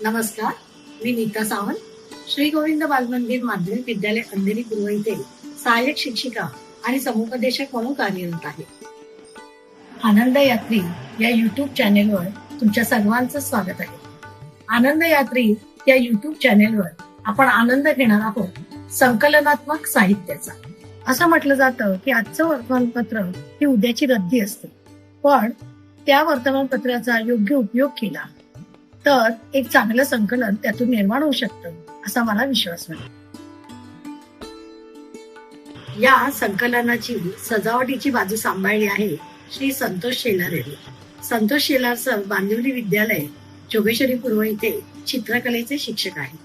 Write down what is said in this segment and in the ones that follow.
नमस्कार, मी नीता सावंत. श्री गोविंद बालमंदिर माध्यमिक विद्यालय अंधेरी पूर्व येथे सहाय्यक शिक्षिका आणि समुपदेशक म्हणून कार्यरत आहे. आनंद यात्री या युट्यूब चॅनेलवर तुमच्या सर्वांचं स्वागत आहे. आनंद यात्री या युट्यूब चॅनेलवर आपण आनंद घेणार आहोत संकलनात्मक साहित्याचा. असं म्हटलं जातं की आजचं वर्तमानपत्र ही उद्याची रद्दी असते, पण त्या वर्तमानपत्राचा योग्य उपयोग केला तर एक चांगलं संकलन त्यातून निर्माण होऊ शकतं असा मला विश्वास वाटतो. या संकलनाची सजावटीची बाजू सांभाळली आहे श्री संतोष शेलार यांनी. संतोष शेलार सर बांदिवली विद्यालय जोगेश्वरी पूर्व येथे चित्रकलेचे शिक्षक आहेत.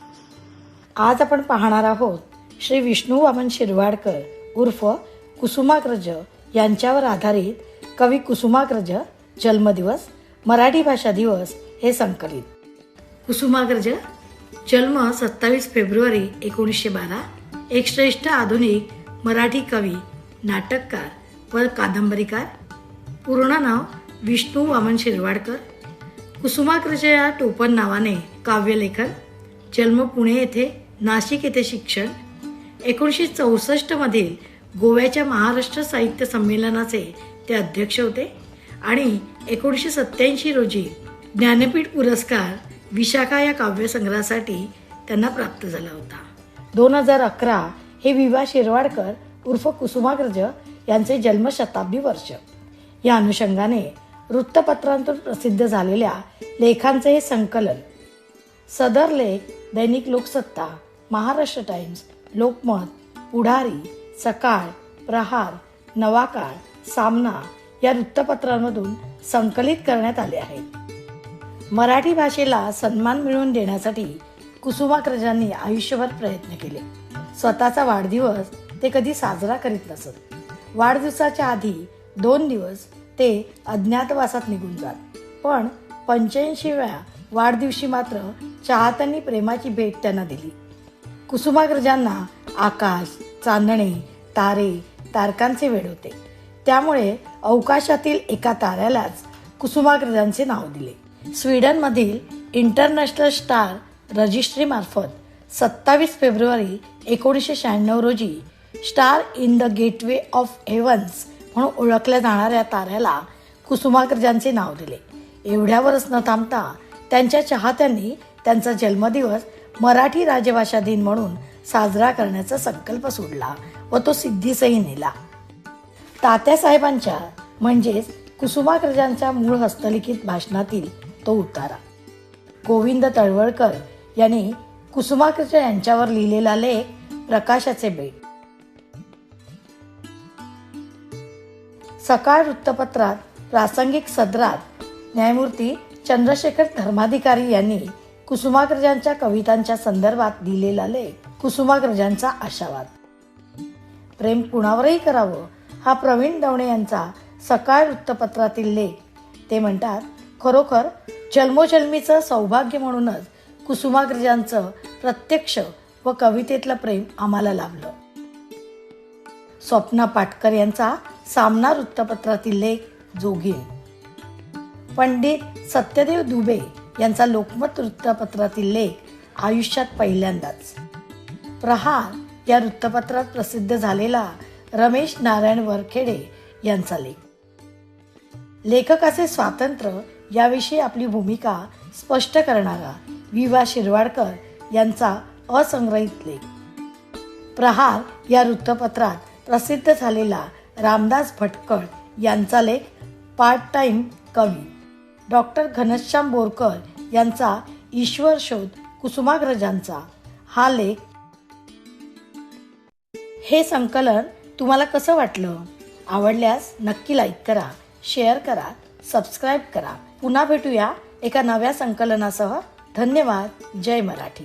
आज आपण पाहणार आहोत श्री विष्णू वामन शिरवाडकर उर्फ कुसुमाग्रज यांच्यावर आधारित कवी कुसुमाग्रज जन्मदिवस मराठी भाषा दिवस हे संकलित. कुसुमाग्रज जन्म 27 फेब्रुवारी 1912. एक श्रेष्ठ आधुनिक मराठी कवी, नाटककार व कादंबरीकार. पूर्ण नाव विष्णू वामन शिरवाडकर. कुसुमाग्रज या टोपण नावाने काव्यलेखन. जन्म पुणे येथे, नाशिक येथे शिक्षण. 1964 मधील गोव्याच्या महाराष्ट्र साहित्य संमेलनाचे ते अध्यक्ष होते आणि 1987 रोजी ज्ञानपीठ पुरस्कार विशाखा या काव्यसंग्रहासाठी त्यांना प्राप्त झाला होता. 2011 हे विवा शिरवाडकर उर्फ कुसुमाग्रज यांचे जन्मशताब्दी वर्ष. या अनुषंगाने वृत्तपत्रांतून प्रसिद्ध झालेल्या लेखांचे हे संकलन. सदर लेख दैनिक लोकसत्ता, महाराष्ट्र टाइम्स, लोकमत, पुढारी, सकाळ, प्रहार, नवाकाळ, सामना या वृत्तपत्रांमधून संकलित करण्यात आले आहेत. मराठी भाषेला सन्मान मिळवून देण्यासाठी कुसुमाग्रजांनी आयुष्यभर प्रयत्न केले. स्वतःचा वाढदिवस ते कधी साजरा करीत नसत. वाढदिवसाच्या आधी 2 दिवस ते अज्ञातवासात निघून जात, पण 85व्या वाढदिवशी मात्र चाहत्यांनी प्रेमाची भेट त्यांना दिली. कुसुमाग्रजांना आकाश, चांदणे, तारे, तारकांचे वेड होते. त्यामुळे अवकाशातील एका ताऱ्यालाच कुसुमाग्रजांचे नाव दिले. स्वीडनमधील इंटरनॅशनल स्टार रजिस्ट्री मार्फत 27 फेब्रुवारी 1996 रोजी star in the gateway of havens म्हणून ओळखल्या जाणाऱ्या ताऱ्याला कुसुमाग्रजांचे नाव दिले. एवढ्यावरच न थांबता त्यांच्या चाहत्यांनी त्यांचा जन्मदिवस मराठी राजभाषा दिन म्हणून साजरा करण्याचा संकल्प सोडला व तो सिद्धीसही नेला. तात्यासाहेबांच्या म्हणजेच कुसुमाग्रजांच्या मूळ हस्तलिखित भाषणातील तो उतारा. गोविंद तळवळकर यांनी कुसुमाग्रज यांच्यावर लिहिलेला लेख प्रकाशाचे बेट. सकाळ वृत्तपत्रात प्रासंगिक सदरात न्यायमूर्ती चंद्रशेखर धर्माधिकारी यांनी कुसुमाग्रजांच्या कवितांच्या संदर्भात लिहिलेला लेख कुसुमाग्रजांचा आशावाद. प्रेम कुणावरही करावं हा प्रवीण दवणे यांचा सकाळ वृत्तपत्रातील लेख. ते म्हणतात, खरोखर जन्मोजन्मीचं सौभाग्य म्हणूनच कुसुमाग्रजांचं प्रत्यक्ष व कवितेतलं प्रेम आम्हाला लाभलं. स्वप्ना पाटकर यांचा सामना वृत्तपत्रातील लेख जोगीण. पंडित सत्यदेव दुबे यांचा लोकमत वृत्तपत्रातील लेख आयुष्यात पहिल्यांदाच. प्रहार या वृत्तपत्रात प्रसिद्ध झालेला रमेश नारायण वरखेडे यांचा लेख. लेखकाचे स्वातंत्र्य याविषयी आपली भूमिका स्पष्ट करणारा विवा शिरवाडकर यांचा असंग्रहित लेख. प्रहार या वृत्तपत्रात प्रसिद्ध झालेला रामदास भटकळ यांचा लेख पार्ट टाइम कवी. डॉक्टर घनश्याम बोरकर यांचा ईश्वर शोध कुसुमाग्रजांचा हा लेख. हे संकलन तुम्हाला कसं वाटलं? आवडल्यास नक्की लाईक करा, शेअर करा, सबस्क्राईब करा. पुन्हा भेटूया एका नव्या संकलनासह. धन्यवाद. जय मराठी.